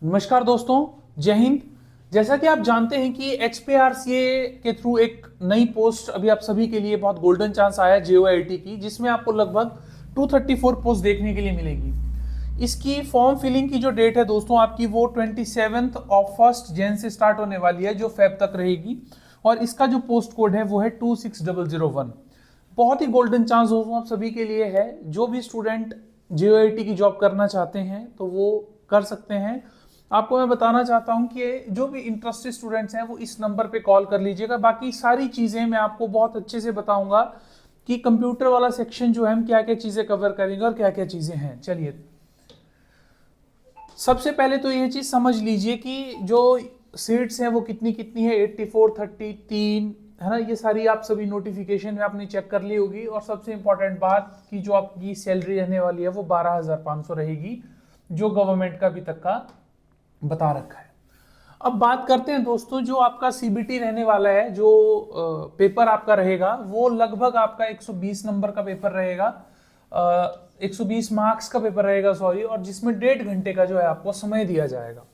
नमस्कार दोस्तों, जय हिंद। जैसा कि आप जानते हैं कि HPRCA के थ्रू एक नई पोस्ट अभी आप सभी के लिए बहुत गोल्डन चांस आया है JOIT की, जिसमें आपको लगभग 234 पोस्ट देखने के लिए मिलेगी। इसकी फॉर्म फिलिंग की जो डेट है दोस्तों आपकी, वो 27 ऑफ 1 जैन से स्टार्ट होने वाली है, जो फेब तक रहेगी। और इसका जो पोस्ट कोड है वो है 26001। बहुत ही गोल्डन चांस दोस्तों आप सभी के लिए है। जो भी स्टूडेंट JOIT की जॉब करना चाहते हैं तो वो कर सकते हैं। आपको मैं बताना चाहता हूं कि जो भी इंटरेस्टेड स्टूडेंट्स हैं वो इस नंबर पे कॉल कर लीजिएगा। बाकी सारी चीज़ें मैं आपको बहुत अच्छे से बताऊंगा कि कंप्यूटर वाला सेक्शन जो है हम क्या क्या चीज़ें कवर करेंगे और क्या क्या चीज़ें हैं। चलिए, सबसे पहले तो ये चीज़ समझ लीजिए कि जो सीट्स हैं वो कितनी कितनी है। 84, 33 है ना, ये सारी आप सभी नोटिफिकेशन में आपने चेक कर ली होगी। और सबसे इंपॉर्टेंट बात कि जो आपकी सैलरी रहने वाली है वो 12,500 रहेगी, जो गवर्नमेंट का अभी तक का बता रखा है। अब बात करते हैं दोस्तों, जो आपका CBT रहने वाला है, जो पेपर आपका रहेगा वो लगभग आपका 120 नंबर का पेपर रहेगा, 120 मार्क्स का पेपर रहेगा सॉरी, और जिसमें 1.5 घंटे का जो है आपको समय दिया जाएगा।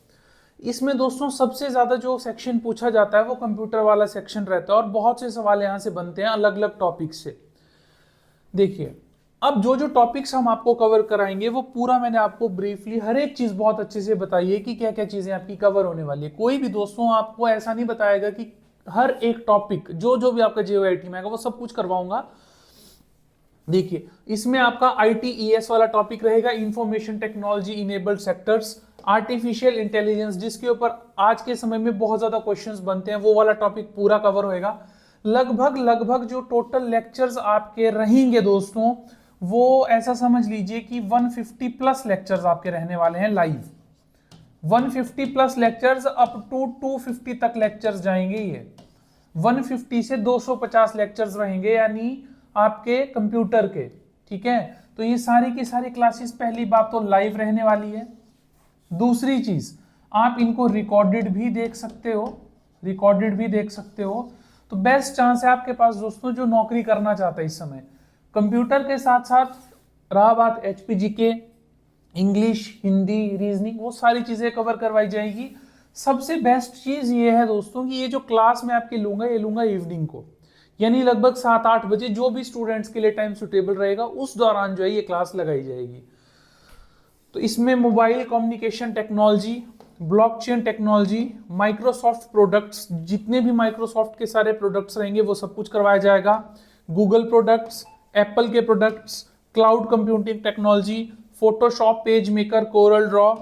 इसमें दोस्तों सबसे ज्यादा जो सेक्शन पूछा जाता है वो कंप्यूटर वाला सेक्शन रहता है, और बहुत से सवाल यहाँ से बनते हैं अलग अलग टॉपिक से। देखिए, अब जो जो टॉपिक्स हम आपको कवर कराएंगे वो पूरा मैंने आपको ब्रीफली हर एक चीज बहुत अच्छे से बताई है कि क्या क्या चीजें आपकी कवर होने वाली है। कोई भी दोस्तों आपको ऐसा नहीं बताएगा कि हर एक टॉपिक जो जो भी आपका JOIT में आएगा वो सब कुछ करवाऊंगा। देखिए, इसमें आपका ITES वाला टॉपिक रहेगा, information technology enabled sectors, artificial intelligence, जिसके ऊपर आज के समय में बहुत ज्यादा क्वेश्चंस बनते हैं, वो वाला टॉपिक पूरा कवर होएगा। लगभग जो टोटल लेक्चर्स आपके रहेंगे दोस्तों, वो ऐसा समझ लीजिए कि 150 प्लस लेक्चर्स आपके रहने वाले हैं live. 150 plus lectures, up to 250 तक लेक्चर्स जाएंगे। ये 150 से 250 लेक्चर्स रहेंगे, यानी आपके कंप्यूटर के। ठीक है, तो ये सारी की सारी क्लासेस पहली बात तो लाइव रहने वाली है। दूसरी चीज, आप इनको रिकॉर्डेड भी देख सकते हो, रिकॉर्डेड भी देख सकते हो। तो बेस्ट चांस है आपके पास दोस्तों जो नौकरी करना चाहता है इस समय। कंप्यूटर के साथ साथ रहा बात HPGK, इंग्लिश, हिंदी, रीजनिंग, वो सारी चीजें कवर करवाई जाएगी। सबसे बेस्ट चीज ये है दोस्तों कि ये जो क्लास मैं आपकी लूंगा, ये लूंगा इवनिंग को, यानी लगभग 7-8 बजे, जो भी स्टूडेंट्स के लिए टाइम सुटेबल रहेगा उस दौरान जो है ये क्लास लगाई जाएगी। तो इसमें mobile communication technology, blockchain technology, Microsoft products, जितने भी माइक्रोसॉफ्ट के सारे प्रोडक्ट्स रहेंगे वो सब कुछ करवाया जाएगा। गूगल प्रोडक्ट्स, एप्पल के products, cloud computing technology, Photoshop, page maker, Corel Draw,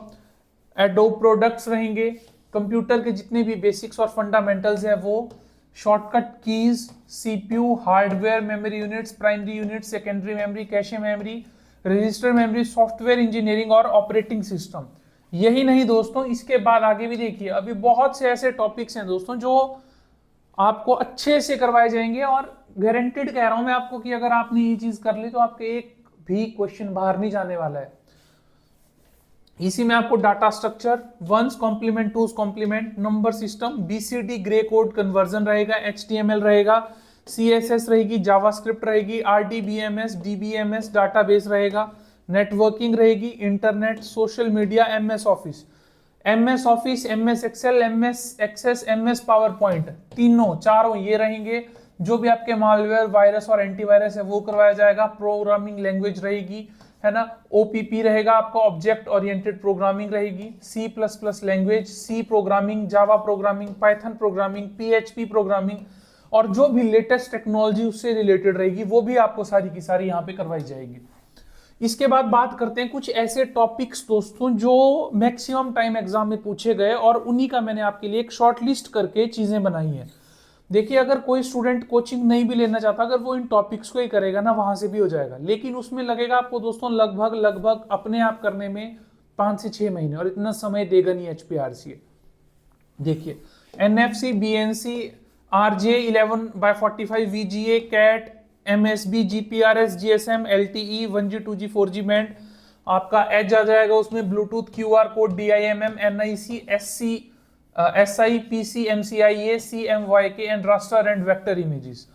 adobe products रहेंगे। कंप्यूटर के जितने भी बेसिक्स और फंडामेंटल्स है वो, shortcut keys, CPU, hardware, memory units, primary units, secondary memory, cache memory, register memory, software engineering और operating system. यही नहीं दोस्तों, इसके बाद आगे भी देखिए, अभी बहुत से ऐसे टॉपिक्स हैं दोस्तों जो आपको अच्छे से करवाए जाएंगे, और गारंटेड कह रहा हूं मैं आपको कि अगर आपने ये चीज कर ली तो आपके एक भी क्वेश्चन बाहर नहीं जाने वाला है। इसी में आपको data structure, one's complement, two's complement, number system, BCD gray code conversion रहेगा, HTML रहेगा, CSS रहेगी, जावास्क्रिप्ट रहेगी, RDBMS, DBMS डाटाबेस रहेगा, नेटवर्किंग रहेगी, internet, social media, MS Office, MS Excel, MS Access, MS PowerPoint, तीनों चारों ये रहेंगे। जो भी आपके मालवेयर, वायरस और एंटीवायरस है वो करवाया जाएगा। प्रोग्रामिंग लैंग्वेज रहेगी, है ना, OPP रहेगा आपका, ऑब्जेक्ट ओरिएंटेड प्रोग्रामिंग रहेगी, C++ language, C programming, Java programming, Python programming, PHP programming, और जो भी लेटेस्ट टेक्नोलॉजी उससे रिलेटेड रहेगी वो भी आपको सारी की सारी यहाँ पे करवाई जाएगी। इसके बाद बात करते हैं कुछ ऐसे टॉपिक्स दोस्तों जो मैक्सिमम टाइम एग्जाम में पूछे गए, और उन्हीं का मैंने आपके लिए एक शॉर्ट लिस्ट करके चीजें बनाई हैं। देखिए, अगर कोई स्टूडेंट कोचिंग नहीं भी लेना चाहता, अगर वो इन टॉपिक्स को ही करेगा ना, वहां से भी हो जाएगा, लेकिन उसमें लगेगा आपको दोस्तों लगभग अपने आप करने में 5 से 6 महीने, और इतना समय देगा नहीं HPRCA। देखिए, NFC, BNC, RJ 11/45, VGA, CAT, MSB, GPRS, GSM, LTE, 1G, 2G, 4G band, आपका एज आ जाएगा उसमें, Bluetooth, QR code, DIMM, NIC, SC, SI, PC, MCIA, CMYK and raster and vector images.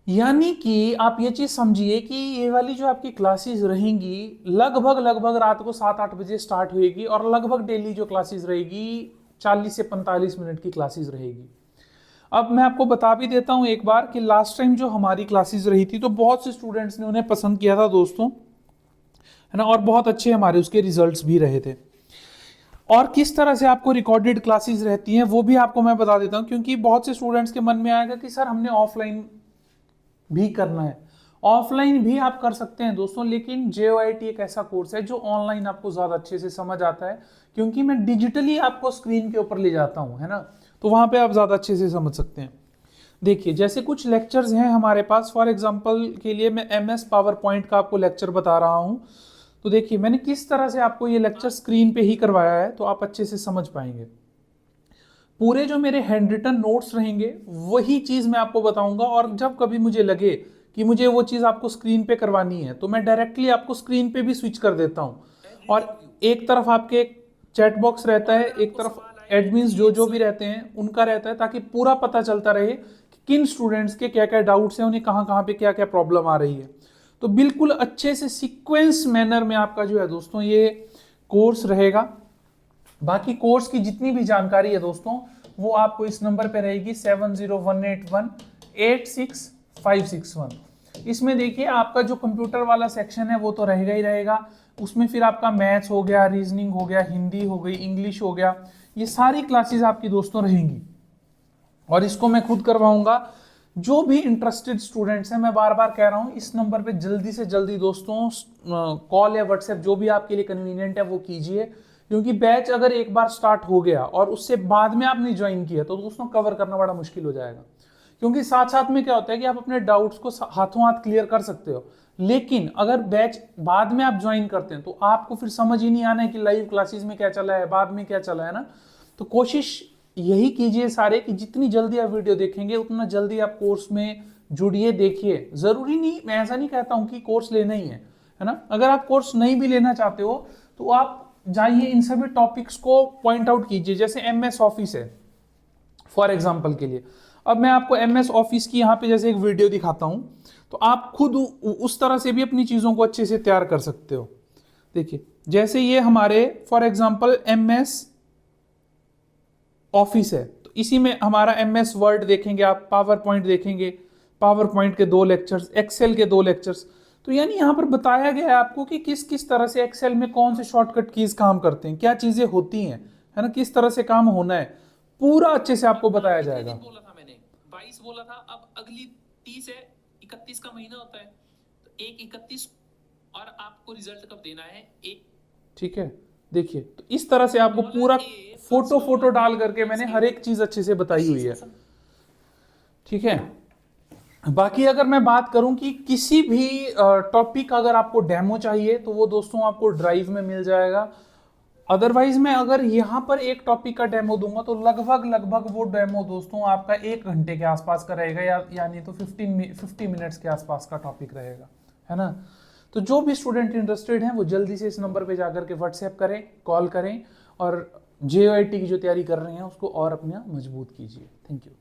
यानी कि आप ये चीज समझिए कि ये वाली जो आपकी क्लासेस रहेंगी लगभग रात को 7-8 बजे स्टार्ट होएगी और लगभग डेली जो क्लासेस रहेगी 40 से 45 मिनट की क्लासेस रहेगी। अब मैं आपको बता भी देता हूं एक बार कि लास्ट टाइम जो हमारी क्लासेस रही थी तो बहुत से स्टूडेंट्स ने उन्हें पसंद किया था दोस्तों, है ना, और बहुत अच्छे हमारे उसके रिजल्ट्स भी रहे थे। और किस तरह से आपको रिकॉर्डेड क्लासेस रहती हैं वो भी आपको मैं बता देता हूं, क्योंकि बहुत से स्टूडेंट्स के मन में आएगा कि सर हमने ऑफलाइन भी करना है। ऑफलाइन भी आप कर सकते हैं दोस्तों, लेकिन JOIT एक ऐसा कोर्स है जो ऑनलाइन आपको ज्यादा अच्छे से समझ आता है, क्योंकि मैं डिजिटली आपको स्क्रीन के ऊपर ले जाता हूं, है ना, तो वहां पे आप ज्यादा अच्छे से समझ सकते हैं। देखिए जैसे कुछ लेक्चर्स हैं हमारे पास, फॉर एग्जांपल के लिए मैं MS पावर पॉइंट का आपको लेक्चर बता रहा हूं। तो देखिए मैंने किस तरह से आपको ये लेक्चर स्क्रीन पे ही करवाया है, तो आप अच्छे से समझ पाएंगे। पूरे जो मेरे हैंड रिटन नोट्स रहेंगे वही चीज मैं आपको बताऊंगा, और जब कभी मुझे लगे कि मुझे वो चीज आपको स्क्रीन पे करवानी है तो मैं डायरेक्टली आपको स्क्रीन पे भी स्विच कर देता हूं। और एक तरफ आपके चैट बॉक्स रहता है, एक तरफ एडमिन्स जो भी रहते हैं उनका रहता है, ताकि पूरा पता चलता रहे कि किन स्टूडेंट्स के क्या क्या डाउट्स हैं, उन्हें कहाँ कहाँ पे क्या क्या प्रॉब्लम आ रही है। तो बिल्कुल अच्छे से सीक्वेंस मैनर में आपका जो है दोस्तों ये कोर्स रहेगा। बाकी कोर्स की जितनी भी जानकारी है दोस्तों वो आपको इस नंबर पे रहेगी 7018186561। इसमें देखिए आपका जो कंप्यूटर वाला सेक्शन है वो तो रहेगा ही रहेगा, उसमें फिर आपका मैथ्स हो गया, रीजनिंग हो गया, हिंदी हो गई, इंग्लिश हो गया, ये सारी क्लासेस आपकी दोस्तों रहेंगी और इसको मैं खुद करवाऊंगा। जो भी इंटरेस्टेड स्टूडेंट्स हैं, मैं बार बार कह रहा हूं इस नंबर पे जल्दी से जल्दी दोस्तों कॉल या व्हाट्सएप जो भी आपके लिए कन्वीनियंट है वो कीजिए, क्योंकि बैच अगर एक बार स्टार्ट हो गया और उससे बाद में आपने ज्वाइन किया तो दोस्तों कवर करना बड़ा मुश्किल हो जाएगा। क्योंकि साथ साथ में क्या होता है कि आप अपने डाउट्स को हाथों हाथ क्लियर कर सकते हो, लेकिन अगर बैच बाद में आप ज्वाइन करते हैं तो आपको फिर समझ ही नहीं आना है कि लाइव क्लासेस में क्या चला है, बाद में क्या चला है ना। तो कोशिश यही कीजिए सारे कि जितनी जल्दी आप वीडियो देखेंगे उतना जल्दी आप कोर्स में जुड़िए, देखिए। जरूरी नहीं, मैं ऐसा नहीं कहता हूं कि कोर्स लेना ही है ना। अगर आप कोर्स नहीं भी लेना चाहते हो तो आप जाइए इन सभी टॉपिक्स को पॉइंट आउट कीजिए। जैसे MS ऑफिस है फॉर एग्जांपल के लिए, अब मैं आपको MS ऑफिस की यहाँ पे जैसे एक वीडियो दिखाता हूँ, तो आप खुद उस तरह से भी अपनी चीज़ों को अच्छे से तैयार कर सकते हो। देखिए जैसे ये हमारे फॉर एग्जांपल MS ऑफिस है, तो इसी में हमारा MS वर्ड देखेंगे आप, पावर पॉइंट देखेंगे, पावर पॉइंट के 2 लेक्चर्स, एक्सेल के 2 लेक्चर्स। तो यानी यहाँ पर बताया गया है आपको कि किस किस तरह से एक्सेल में कौन से शॉर्टकट कीज काम करते हैं, क्या चीजें होती हैं, है ना, किस तरह से काम होना है, पूरा अच्छे से आपको बताया जाएगा। बोला था मैंने 22 बोला था, अब अगली 30 है, 31 का महीना होता है, तो 1/31 और आपको रिजल्ट कब देना है ठीक है। देखिए तो इस तरह से आपको पूरा फोटो डाल करके मैंने हर एक चीज अच्छे से बताई हुई है, ठीक है। बाकी अगर मैं बात करूं कि किसी भी टॉपिक का अगर आपको डेमो चाहिए तो वो दोस्तों आपको ड्राइव में मिल जाएगा। अदरवाइज मैं अगर यहाँ पर एक टॉपिक का डेमो दूंगा तो लगभग वो डेमो दोस्तों आपका 1 घंटे के आसपास का रहेगा, यानी तो 50 मिनट्स के आसपास का टॉपिक रहेगा, है ना। तो जो भी स्टूडेंट इंटरेस्टेड हैं वो जल्दी से इस नंबर पे जाकर के व्हाट्सएप करें, कॉल करें और JOIT की जो तैयारी कर रहे हैं उसको और अपना मजबूत कीजिए। Thank you.